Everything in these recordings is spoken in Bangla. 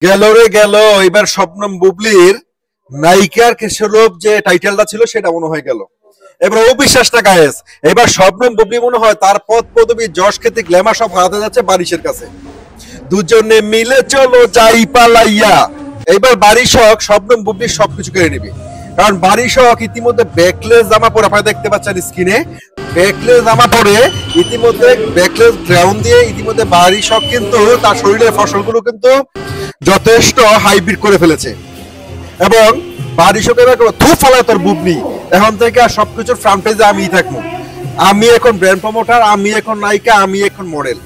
গেল রে গেল। এবার শবনম বুবলির নায়িকার কেশরব যে টাইটেলটা ছিল সেটা মনে হয় গেল। এবার অবিশ্বাসটা গায়েস, এবার শবনম বুবলি মনে হয় তার পদ পদবী যশ খ্যাতি গ্ল্যামার সব হারাতে যাচ্ছে বারিশের কাছে। দুজনে মিলে চলো যাই পালাইয়া। এবার বারিশ হক শবনম বুবলির সবকিছু কেড়ে নিবে, কারণ বারিশ হক ইতিমধ্যে ব্যাকলেস জামা পরে, আপনারা দেখতে পাচ্ছেন স্ক্রিনে ব্যাকলেস জামা পরে ইতিমধ্যে ব্যাকলেস গ্রাউন্ড দিয়ে ইতিমধ্যে বারিশ হক কিন্তু তার শরীরের ফসলগুলো কিন্তু যথেষ্ট হাইব্রিড করে ফেলেছে। এবং বারিশকে থু ফালা তোর বুবলি, এখন থেকে আর সবকিছুর ফ্রন্ট পেজে আমিই থাকবো। আমি এখন ব্র্যান্ড প্রমোটার, আমি এখন নায়িকা, আমি এখন মডেল।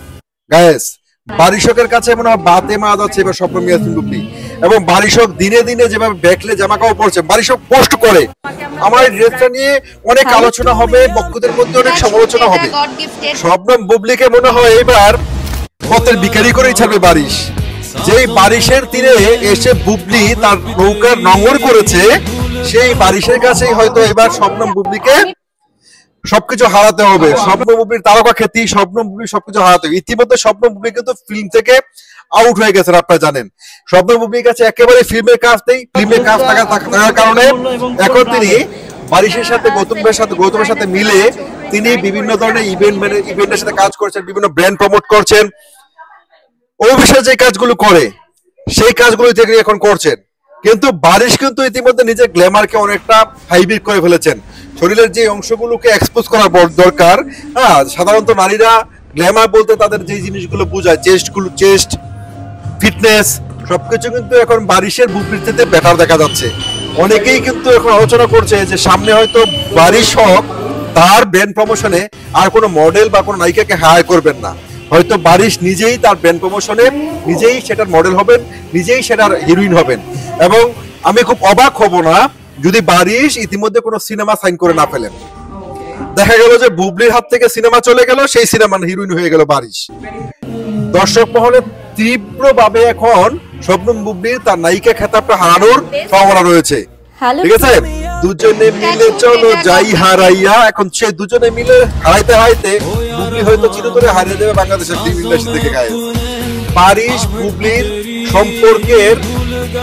গায়েস বারিশকের কাছে মনে হয় বাতে মা যাচ্ছে এবার শবনম ইয়াসমিন বুবলি। এবং বারিশক দিনে দিনে যেভাবে ব্যাকলে জামা কাপড় পরছে, বারিশক পোস্ট করে আমার এই ড্রেসটা নিয়ে অনেক আলোচনা হবে, বক্তাদের মধ্যে অনেক সমালোচনা হবে। শবনম বুবলিকে মনে হয় এবার পথের ভিখারি করেই ছাড়বে বারিশ। যেই বারিশের তীরে এসে বুবলি তার নৌকার নোঙর করেছে, সেই বারিশের কাছেই হয়তো এবার শবনম বুবলিকে সবকিছু হারাতে হবে। শবনম বুবলির তারকা খ্যাতি, শবনম বুবলি সবকিছু হারাতে হবে। ইতিমধ্যে শবনম বুবলি কিন্তু ফিল্ম থেকে আউট হয়ে গেছেন, আপনারা জানেন। শবনম বুবলির কাছে একেবারে ফিল্মের কাজ নেই, ফিল্মের কাজ থাকার কারণে এখন তিনি বারিশের সাথে গৌতমের সাথে মিলে তিনি বিভিন্ন ধরনের ইভেন্টের সাথে কাজ করছেন, বিভিন্ন ব্র্যান্ড প্রমোট করছেন। অভিষেক যে কাজগুলো করে সেই কাজগুলো তিনি এখন করছেন। কিন্তু বারিশ কিন্তু ইতিমধ্যে নিজের গ্ল্যামারকে অনেকটা হাইব্রিড করে ফেলেছেন। শরীরের যে অংশগুলোকে এক্সপোজ করা দরকার, সাধারণত নারীরা গ্ল্যামার বলতে তাদের যে জিনিসগুলো বোঝায়, চেস্ট ফিটনেস সবকিছু কিন্তু এখন বারিশের বুবলিতে বেটার দেখা যাচ্ছে। অনেকেই কিন্তু এখন আলোচনা করছে যে সামনে হয়তো বারিশ হক তার ব্র্যান্ড প্রমোশনে আর কোনো মডেল বা কোনো নায়িকাকে হায়ার করবেন না। হয়তো বারিশ নিজেই তার ব্র্যান্ড প্রমোশনে নিজেই সেটার মডেল হবেন, নিজেই সেটার হিরোইন হবেন। এবং আমি খুব অবাক হব না যদি বারিশ ইতিমধ্যে কোনো সিনেমা সাইন করে না ফেলেন। দেখা গেল যে বুবলির হাত থেকে সিনেমা চলে গেল, সেই সিনেমার হিরোইন হয়ে গেল বারিশ। দর্শক মহলে তীব্রভাবে এখন শবনম বুবলির তার নায়িকা খেতাবটা হারানোর সম্ভাবনা রয়েছে। ঠিক আছে, দুজনে মিলে চলো যাই হারাইয়া। এখন সে দুজনে মিলে হারাইতে হারাইতে বুবলি হয়তো চিরতরে হারিয়ে দেবে বাংলাদেশের ফিল্ম ইন্ডাস্ট্রি থেকে। গায়ে বারিশ বুবলির সম্পর্কের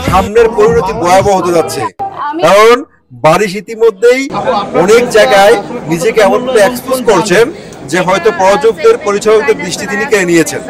সামনের পরিণতি ভয়াবহ হতে যাচ্ছে, কারণ বারিশ ইতিমধ্যেই অনেক জায়গায় নিজেকে এমন এক্সপোজ করছেন যে হয়তো প্রযোজকদের পরিচালকদের দৃষ্টি তিনি কেড়ে নিয়েছেন।